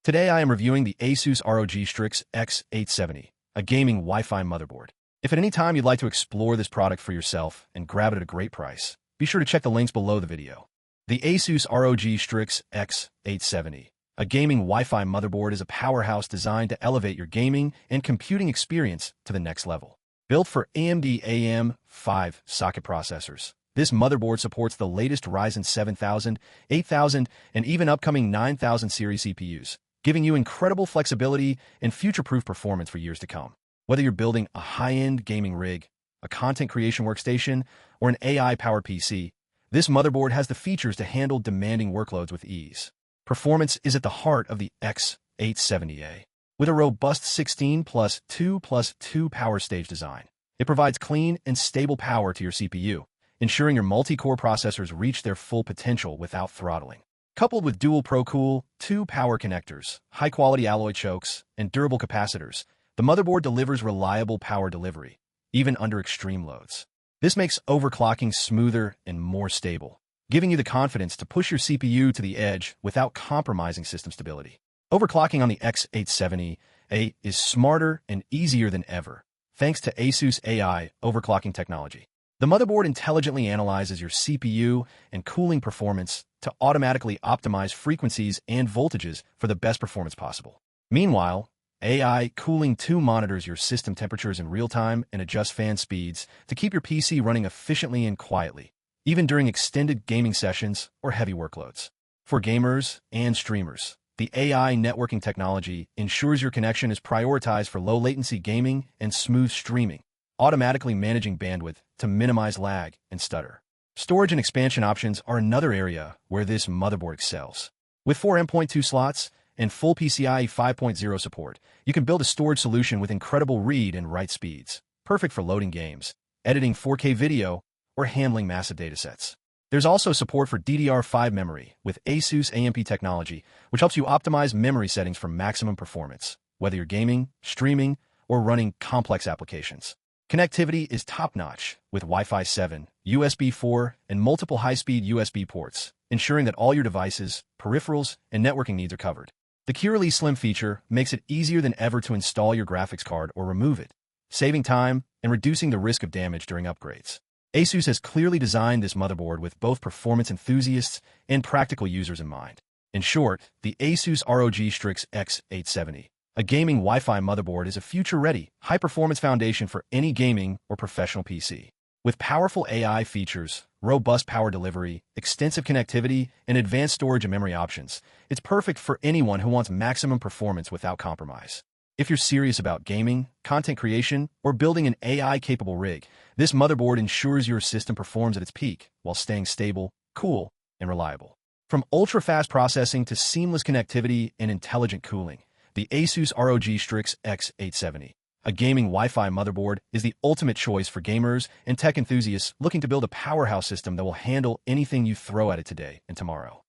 Today I am reviewing the ASUS ROG Strix X870, a gaming Wi-Fi motherboard. If at any time you'd like to explore this product for yourself and grab it at a great price, be sure to check the links below the video. The ASUS ROG Strix X870, a gaming Wi-Fi motherboard, is a powerhouse designed to elevate your gaming and computing experience to the next level. Built for AMD AM5 socket processors, this motherboard supports the latest Ryzen 7000, 8000, and even upcoming 9000 series CPUs, giving you incredible flexibility and future-proof performance for years to come. Whether you're building a high-end gaming rig, a content creation workstation, or an AI-powered PC, this motherboard has the features to handle demanding workloads with ease. Performance is at the heart of the X870-A. With a robust 16+2+2 power stage design, it provides clean and stable power to your CPU, ensuring your multi-core processors reach their full potential without throttling. Coupled with dual ProCool 2 power connectors, high-quality alloy chokes, and durable capacitors, the motherboard delivers reliable power delivery, even under extreme loads. This makes overclocking smoother and more stable, giving you the confidence to push your CPU to the edge without compromising system stability. Overclocking on the X870-A is smarter and easier than ever, thanks to ASUS AI overclocking technology. The motherboard intelligently analyzes your CPU and cooling performance to automatically optimize frequencies and voltages for the best performance possible. Meanwhile, AI Cooling 2 monitors your system temperatures in real time and adjusts fan speeds to keep your PC running efficiently and quietly, even during extended gaming sessions or heavy workloads. For gamers and streamers, the AI networking technology ensures your connection is prioritized for low-latency gaming and smooth streaming, automatically managing bandwidth to minimize lag and stutter. Storage and expansion options are another area where this motherboard excels. With 4 M.2 slots and full PCIe 5.0 support, you can build a storage solution with incredible read and write speeds, perfect for loading games, editing 4K video, or handling massive datasets. There's also support for DDR5 memory with ASUS AMP technology, which helps you optimize memory settings for maximum performance, whether you're gaming, streaming, or running complex applications. Connectivity is top-notch with Wi-Fi 7, USB 4, and multiple high-speed USB ports, ensuring that all your devices, peripherals, and networking needs are covered. The Q-Release Slim feature makes it easier than ever to install your graphics card or remove it, saving time and reducing the risk of damage during upgrades. ASUS has clearly designed this motherboard with both performance enthusiasts and practical users in mind. In short, the ASUS ROG Strix X870, a gaming Wi-Fi motherboard, is a future-ready, high-performance foundation for any gaming or professional PC. With powerful AI features, robust power delivery, extensive connectivity, and advanced storage and memory options, it's perfect for anyone who wants maximum performance without compromise. If you're serious about gaming, content creation, or building an AI-capable rig, this motherboard ensures your system performs at its peak while staying stable, cool, and reliable. From ultra-fast processing to seamless connectivity and intelligent cooling, the ASUS ROG Strix X870, a gaming Wi-Fi motherboard, is the ultimate choice for gamers and tech enthusiasts looking to build a powerhouse system that will handle anything you throw at it today and tomorrow.